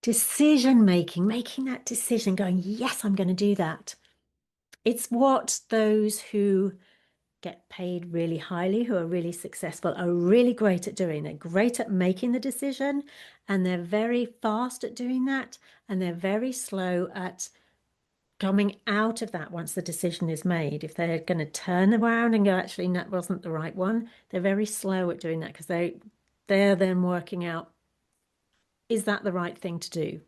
Decision making, making that decision, going, yes, I'm going to do that. It's what those who get paid really highly, who are really successful, are really great at doing. They're great at making the decision, and they're very fast at doing that, and they're very slow at coming out of that once the decision is made. If they're going to turn around and go, actually, that wasn't the right one, they're very slow at doing that because they're then working out, is that the right thing to do?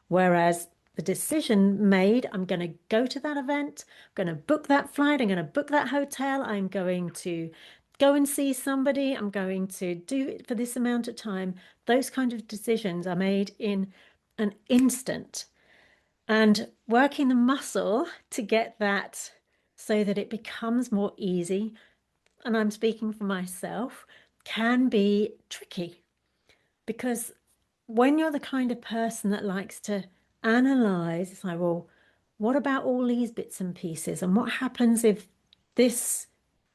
Whereas the decision made, I'm going to go to that event, I'm going to book that flight, I'm going to book that hotel, I'm going to go and see somebody, I'm going to do it for this amount of time. Those kind of decisions are made in an instant. And working the muscle to get that so that it becomes more easy, and I'm speaking for myself, can be tricky because when you're the kind of person that likes to analyze, it's like, well, what about all these bits and pieces? And what happens if this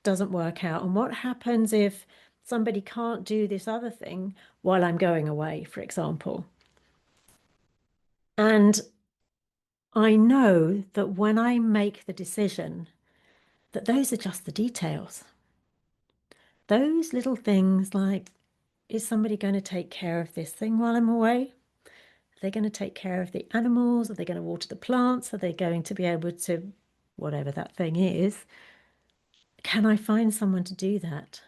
doesn't work out? And what happens if somebody can't do this other thing while I'm going away, for example? And I know that when I make the decision, that those are just the details. Those little things like, is somebody going to take care of this thing while I'm away? Are they going to take care of the animals? Are they going to water the plants? Are they going to be able to, whatever that thing is? Can I find someone to do that?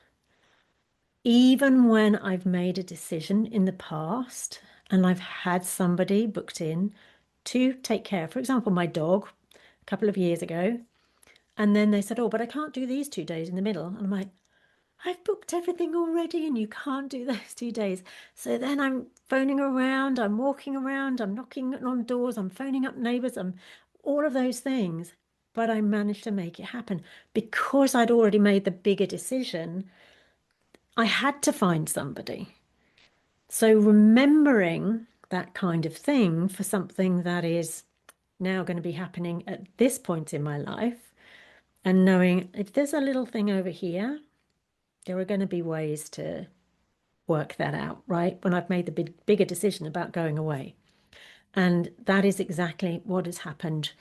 Even when I've made a decision in the past and I've had somebody booked in to take care, for example, my dog a couple of years ago, and then they said, oh, but I can't do these 2 days in the middle. And I'm like, I've booked everything already and you can't do those 2 days. So then I'm phoning around, I'm walking around, I'm knocking on doors, I'm phoning up neighbors, I'm all of those things. But I managed to make it happen because I'd already made the bigger decision. I had to find somebody. So remembering that kind of thing for something that is now going to be happening at this point in my life, and knowing if there's a little thing over here, there are going to be ways to work that out, right? When I've made the bigger decision about going away. And that is exactly what has happened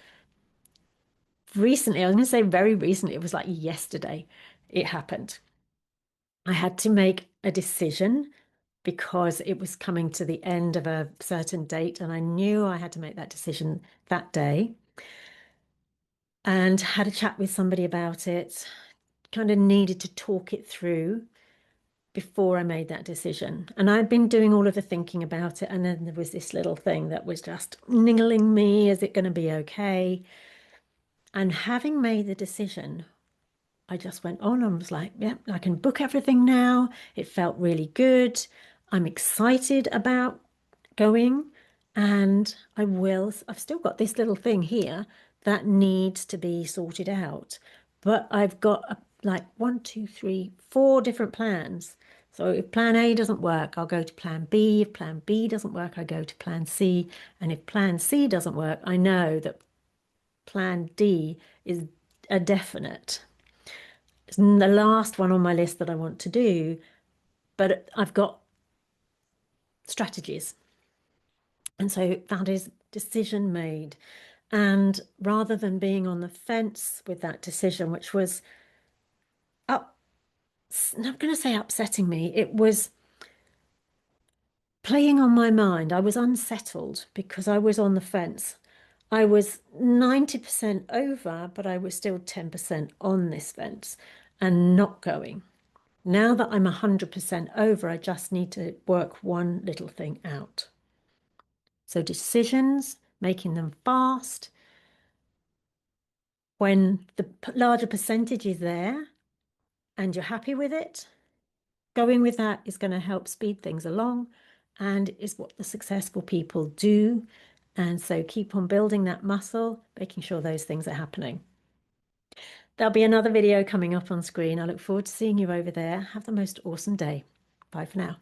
recently. I was going to say very recently, it was like yesterday it happened. I had to make a decision because it was coming to the end of a certain date, and I knew I had to make that decision that day. And had a chat with somebody about it, kind of needed to talk it through before I made that decision. And I'd been doing all of the thinking about it. And then there was this little thing that was just niggling me. Is it going to be okay? And having made the decision, I just went on and was like, yeah, I can book everything now. It felt really good. I'm excited about going and I will. I've still got this little thing here that needs to be sorted out. But I've got like one, two, three, four different plans. So if plan A doesn't work, I'll go to plan B. If plan B doesn't work, I go to plan C. And if plan C doesn't work, I know that plan D is a definite. It's the last one on my list that I want to do, but I've got strategies. And so that is decision made. And rather than being on the fence with that decision, which was up, I'm not going to say upsetting me, it was playing on my mind. I was unsettled because I was on the fence. I was 90% over, but I was still 10% on this fence and not going. Now that I'm 100% over, I just need to work one little thing out. So decisions, making them fast. When the larger percentage is there and you're happy with it, going with that is going to help speed things along and is what the successful people do. And so keep on building that muscle, making sure those things are happening. There'll be another video coming up on screen. I look forward to seeing you over there. Have the most awesome day. Bye for now.